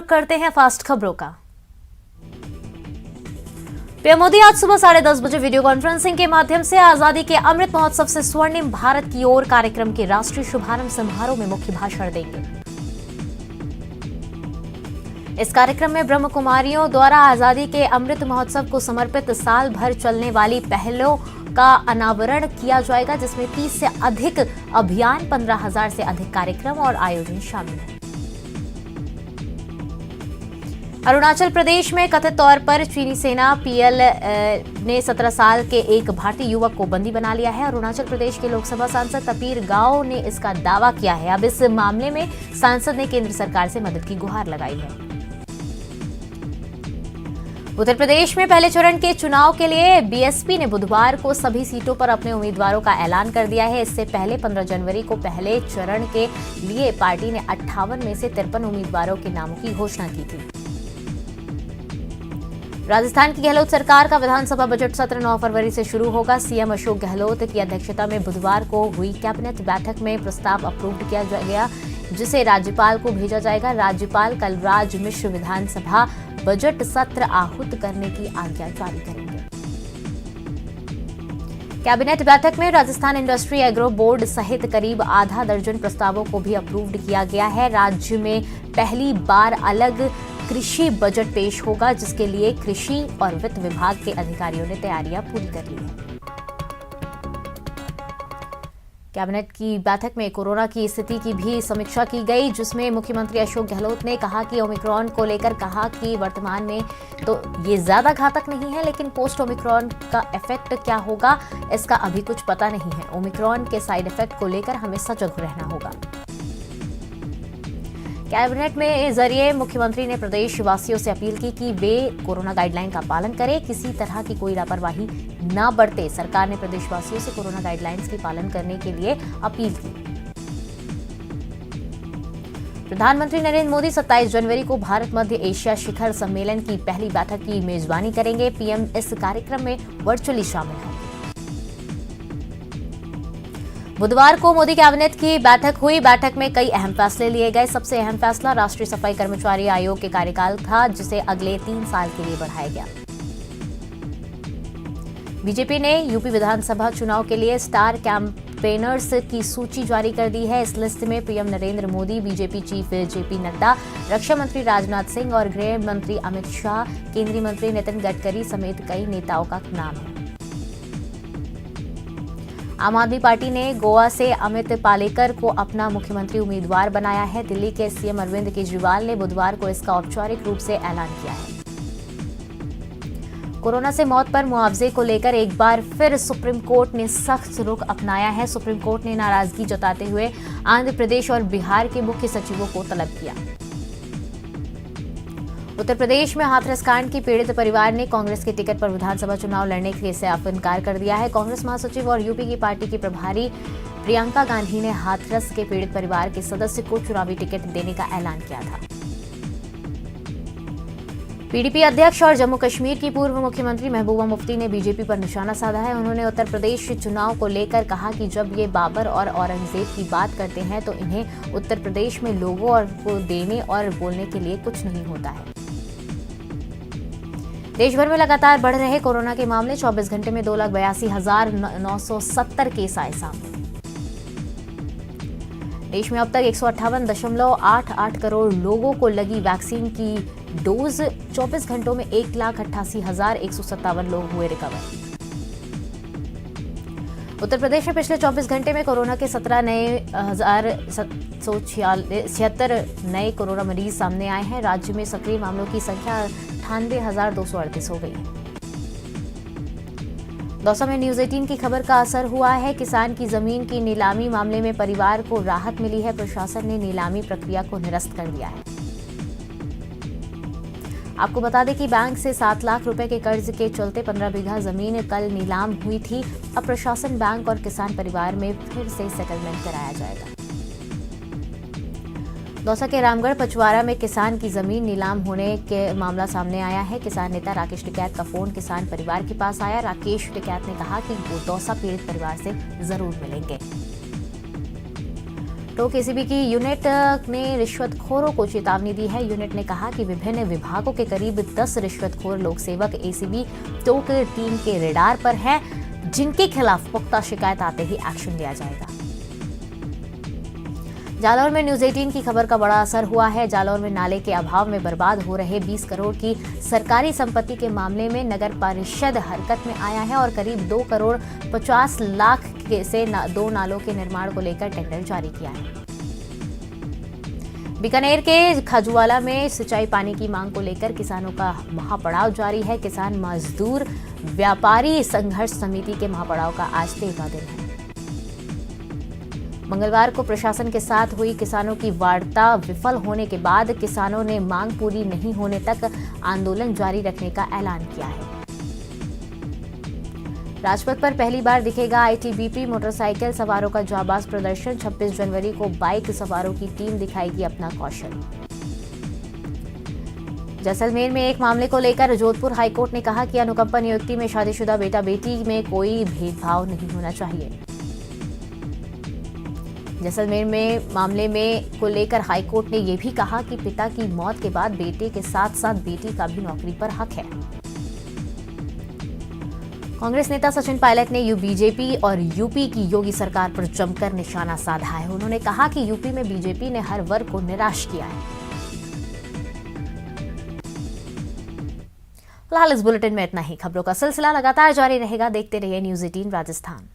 रुख करते हैं फास्ट खबरों का। पीएम मोदी आज सुबह 10:30 बजे वीडियो कॉन्फ्रेंसिंग के माध्यम से आजादी के अमृत महोत्सव से स्वर्णिम भारत की ओर कार्यक्रम के राष्ट्रीय शुभारंभ समारोह में मुख्य भाषण देंगे। इस कार्यक्रम में ब्रह्म कुमारियों द्वारा आजादी के अमृत महोत्सव को समर्पित साल भर चलने वाली पहलों का अनावरण किया जाएगा, जिसमें 30 से अधिक अभियान, 15,000 से अधिक कार्यक्रम और आयोजन शामिल हैं। अरुणाचल प्रदेश में कथित तौर पर चीनी सेना पीएल ने 17 साल के एक भारतीय युवक को बंदी बना लिया है। अरुणाचल प्रदेश के लोकसभा सांसद तपीर गाओ ने इसका दावा किया है। अब इस मामले में सांसद ने केंद्र सरकार से मदद की गुहार लगाई है। उत्तर प्रदेश में पहले चरण के चुनाव के लिए बीएसपी ने बुधवार को सभी सीटों पर अपने उम्मीदवारों का ऐलान कर दिया है। इससे पहले 15 जनवरी को पहले चरण के लिए पार्टी ने 58 में से 53 उम्मीदवारों के नामों की घोषणा की थी। राजस्थान की गहलोत सरकार का विधानसभा बजट सत्र 9 फरवरी से शुरू होगा। सीएम अशोक गहलोत की अध्यक्षता में बुधवार को हुई कैबिनेट बैठक में प्रस्ताव अप्रूव किया गया, जिसे राज्यपाल को भेजा जाएगा। राज्यपाल कलराज मिश्र विधानसभा बजट सत्र आहूत करने की आज्ञा जारी करेंगे। कैबिनेट बैठक में राजस्थान इंडस्ट्री एग्रो बोर्ड सहित करीब आधा दर्जन प्रस्तावों को भी अप्रूव्ड किया गया है। राज्य में पहली बार अलग कृषि बजट पेश होगा, जिसके लिए कृषि और वित्त विभाग के अधिकारियों ने तैयारियां पूरी कर ली हैं। कैबिनेट की बैठक में कोरोना की स्थिति की भी समीक्षा की गई, जिसमें मुख्यमंत्री अशोक गहलोत ने कहा कि ओमिक्रॉन को लेकर कहा कि वर्तमान में तो ये ज्यादा घातक नहीं है, लेकिन पोस्ट ओमिक्रॉन का इफेक्ट क्या होगा इसका अभी कुछ पता नहीं है। ओमिक्रॉन के साइड इफेक्ट को लेकर हमें सजग रहना होगा। कैबिनेट में जरिए मुख्यमंत्री ने प्रदेशवासियों से अपील की कि वे कोरोना गाइडलाइन का पालन करें, किसी तरह की कोई लापरवाही न बरते। सरकार ने प्रदेशवासियों से कोरोना गाइडलाइंस की पालन करने के लिए अपील की। प्रधानमंत्री नरेंद्र मोदी 27 जनवरी को भारत मध्य एशिया शिखर सम्मेलन की पहली बैठक की मेजबानी करेंगे। पीएम इस कार्यक्रम में वर्चुअली शामिल होंगे। बुधवार को मोदी कैबिनेट की बैठक हुई। बैठक में कई अहम फैसले लिए गए। सबसे अहम फैसला राष्ट्रीय सफाई कर्मचारी आयोग के कार्यकाल था, जिसे अगले 3 साल के लिए बढ़ाया गया। बीजेपी ने यूपी विधानसभा चुनाव के लिए स्टार कैंपेनर्स की सूची जारी कर दी है। इस लिस्ट में PM Narendra Modi, BJP chief JP Nadda, रक्षा मंत्री राजनाथ सिंह और गृह मंत्री अमित शाह, केंद्रीय मंत्री नितिन गडकरी समेत कई नेताओं का नाम है। आम आदमी पार्टी ने गोवा से अमित पालेकर को अपना मुख्यमंत्री उम्मीदवार बनाया है। दिल्ली के सीएम अरविंद केजरीवाल ने बुधवार को इसका औपचारिक रूप से ऐलान किया है। कोरोना से मौत पर मुआवजे को लेकर एक बार फिर सुप्रीम कोर्ट ने सख्त रुख अपनाया है। सुप्रीम कोर्ट ने नाराजगी जताते हुए आंध्र प्रदेश और बिहार के मुख्य सचिवों को तलब किया। उत्तर प्रदेश में हाथरस कांड की पीड़ित परिवार ने कांग्रेस के टिकट पर विधानसभा चुनाव लड़ने के से इनकार कर दिया है। कांग्रेस महासचिव और यूपी की पार्टी की प्रभारी प्रियंका गांधी ने हाथरस के पीड़ित परिवार के सदस्य को चुनावी टिकट देने का ऐलान किया था। पीडीपी अध्यक्ष और जम्मू कश्मीर की पूर्व मुख्यमंत्री महबूबा मुफ्ती ने बीजेपी पर निशाना साधा है। उन्होंने उत्तर प्रदेश चुनाव को लेकर कहा कि जब ये बाबर और औरंगजेब की बात करते हैं तो इन्हें उत्तर प्रदेश में लोगों को देने और बोलने के लिए कुछ नहीं होता है। देश भर में लगातार बढ़ रहे कोरोना के मामले, 24 घंटे में 2,82,970 केस आए सामने। देश में अब तक 158.88 करोड़ लोगों को लगी वैक्सीन की डोज। 24 घंटों में 1,88,157 लोग हुए रिकवर। उत्तर प्रदेश में पिछले 24 घंटे में कोरोना के 17,776 नए कोरोना मरीज सामने आए हैं। राज्य में सक्रिय मामलों की संख्या 98,238 हो गई है। दौसा में न्यूज 18 की खबर का असर हुआ है। किसान की जमीन की नीलामी मामले में परिवार को राहत मिली है। प्रशासन ने नीलामी प्रक्रिया को निरस्त कर दिया है। आपको बता दें कि बैंक से 7 लाख रुपए के कर्ज के चलते 15 बीघा जमीन कल नीलाम हुई थी। अब प्रशासन बैंक और किसान परिवार में फिर से सेटलमेंट कराया जाएगा। दौसा के रामगढ़ पचवारा में किसान की जमीन नीलाम होने के मामला सामने आया है। किसान नेता राकेश टिकैत का फोन किसान परिवार के पास आया। राकेश टिकैत ने कहा कि वो दौसा पीड़ित परिवार से जरूर मिलेंगे। तो केसीबी की यूनिट ने रिश्वतखोरों को चेतावनी दी है। यूनिट ने कहा कि विभिन्न विभागों के करीब 10 रिश्वतखोर लोकसेवक एसीबी टोक टीम के रेडार पर हैं, जिनके खिलाफ पुख्ता शिकायत आते ही एक्शन लिया जाएगा। जालौर में न्यूज 18 की खबर का बड़ा असर हुआ है। जालौर में नाले के अभाव में बर्बाद हो रहे 20 करोड़ की सरकारी संपत्ति के मामले में नगर परिषद हरकत में आया है और करीब 2 करोड़ 50 लाख से 2 नालों के निर्माण को लेकर टेंडर जारी किया है। बीकानेर के खजुवाला में सिंचाई पानी की मांग को लेकर किसानों का महापड़ाव जारी है। किसान मजदूर व्यापारी संघर्ष समिति के महापड़ाव का आज 13वां दिन है। मंगलवार को प्रशासन के साथ हुई किसानों की वार्ता विफल होने के बाद किसानों ने मांग पूरी नहीं होने तक आंदोलन जारी रखने का ऐलान किया है। राजपथ पर पहली बार दिखेगा आईटीबीपी मोटरसाइकिल सवारों का जाबाज प्रदर्शन। 26 जनवरी को बाइक सवारों की टीम दिखाएगी अपना कौशल। जैसलमेर में एक मामले को लेकर जोधपुर हाईकोर्ट ने कहा कि अनुकंपा नियुक्ति में शादीशुदा बेटा बेटी में कोई भेदभाव नहीं होना चाहिए। जैसलमेर में मामले में को लेकर हाईकोर्ट ने यह भी कहा कि पिता की मौत के बाद बेटे के साथ साथ बेटी का भी नौकरी पर हक है। कांग्रेस नेता सचिन पायलट ने बीजेपी और यूपी की योगी सरकार पर जमकर निशाना साधा है। उन्होंने कहा कि यूपी में बीजेपी ने हर वर्ग को निराश किया है। फिलहाल इस बुलेटिन में इतना ही। खबरों का सिलसिला लगातार जारी रहेगा। देखते रहिए न्यूज 18 राजस्थान।